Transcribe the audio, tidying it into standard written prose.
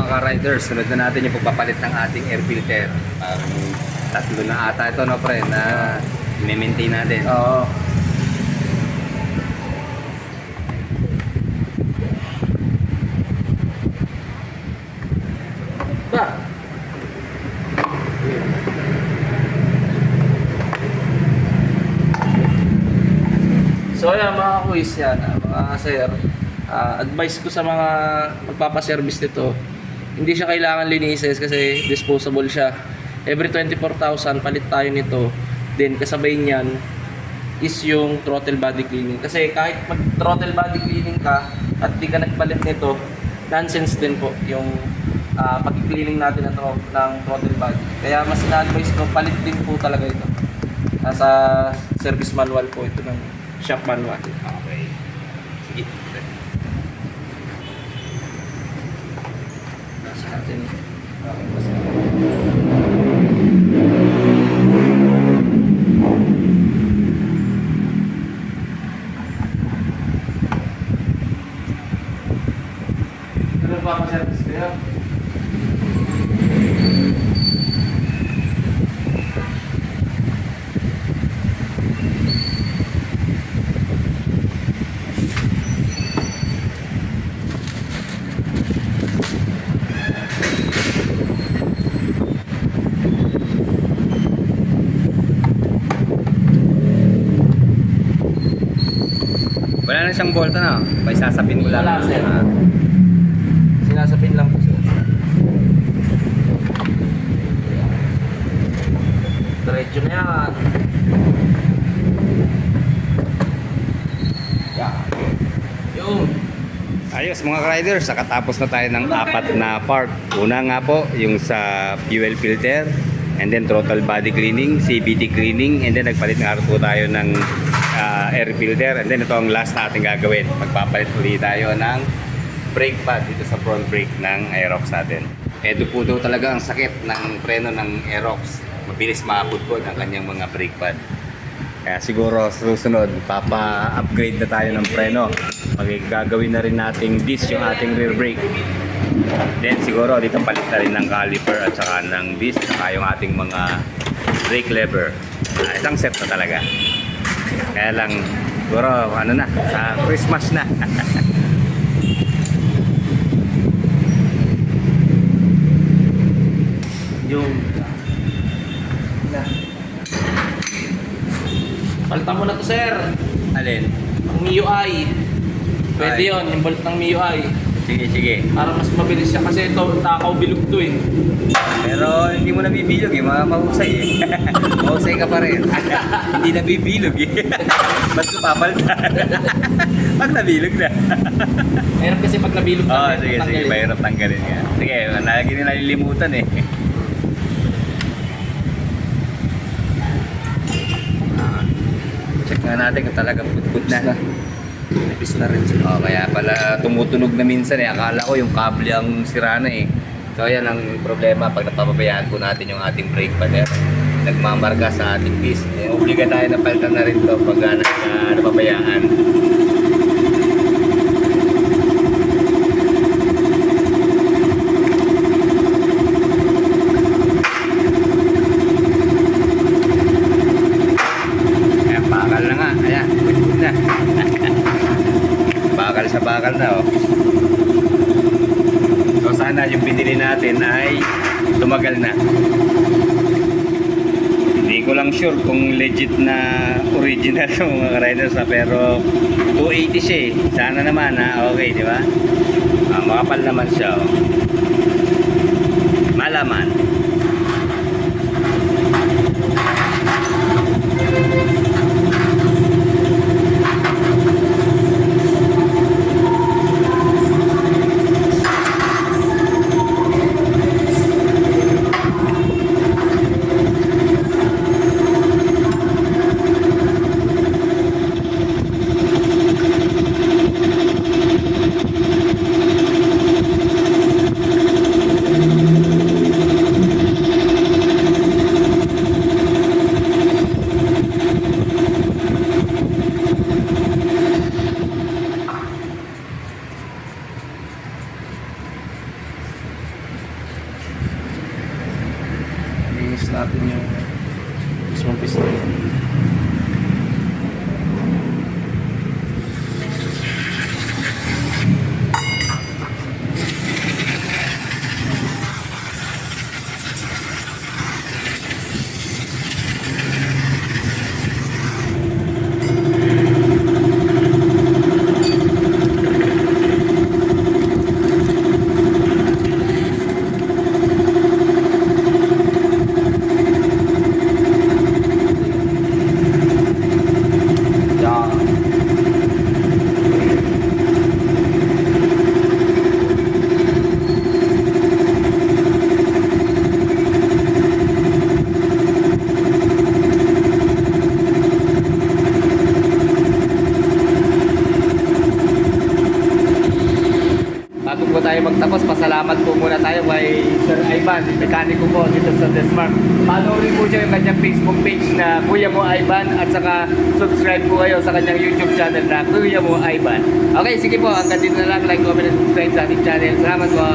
mga ka-riders, sunod na natin yung pagpapalit ng ating air filter. Tatlo na ata ito, no, pre, na i-maintain natin. Oo. Ba? So ayan mga kuis yan, mga sir, advice ko sa mga magpapaservice nito, hindi siya kailangan linisin kasi disposable siya. Every 24,000 palit tayo nito. Then kasabay niyan is yung throttle body cleaning. Kasi kahit mag throttle body cleaning ka at di ka nagpalit nito, nonsense din po yung pag-cleaning natin ng throttle body. Kaya mas na-advise ko, palit din po talaga ito. Nasa service manual po ito ng shop manual. Okay. Sige. Nasa natin. Ano pa pa-service kayo? Wala na siyang bolta na. May sasapin mo lang. Wala, sir. Ah. Sinasapin lang po sir. Diretso na yan. Yun. Ayos mga riders, nakatapos na tayo ng apat na part. Una nga po, yung sa fuel filter, and then throttle body cleaning, CVT cleaning, and then nagpalit nga po tayo ng air filter, and then ito ang last na ating gagawin. Magpapalit ulit tayo ng brake pad dito sa front brake ng Aerox natin. Ito po daw talaga ang sakit ng preno ng Aerox. Mabilis makapudpod ang kanyang mga brake pad. Kaya siguro susunod, papa-upgrade na tayo ng preno. Gagawin na rin nating disc yung ating rear brake. Then siguro dito palit na rin ng caliper at saka ng disc, saka yung ating mga brake lever. Isang set na talaga. Kaya lang, siguro ano na, sa Christmas na. Yung palitan mo na to sir. Alin? Ang MIUI. Pwede Ay. yun, yung bolt ng MIUI. Sige, sige. Para mas mabilis siya kasi ito, takaw bilog to eh. Pero hindi mo nabibilog eh, mahusay eh. Mahusay ka pa rin. Hindi nabibilog eh. Ba't ko papalitan? Pag nabilog na. Mahirap kasi pag nabilog Oo, na, sige, sige. tanggalin. Mahirap tanggalin nga. Sige, lagi nila nalilimutan eh. Check nga natin kung talagang put-put na. Nipis na rin siya. Oh, kaya pala tumutunog na minsan eh. Akala ko yung kable ang sira na eh. So yan ang problema pag napapabayaan po natin yung ating brake pad. Nagmamarka sa ating disc. Obliga tayo na palitan na rin to pag napapabayaan. Ayan, bakal na nga. Ayan, put na. Bakal sa bakal na oh. So sana yung binili natin ay tumagal na. Hindi ko lang sure kung legit na original yung mga riders pero 280 siya eh. Sana naman okay, di ba? Makapal naman siya oh. Malaman. linis natin yung mismong piston. Bago po tayo magtapos, pasalamat po muna tayo kay Sir Ivan, mekaniko po dito sa Desmark. Follow rin po siya yung kanyang Facebook page na Kuya Mo Ivan at saka subscribe po kayo sa kanyang YouTube channel na Kuya Mo Ivan. Okay, sige po, hanggang dito na lang. Like, comment, and subscribe sa ating channel. Salamat po.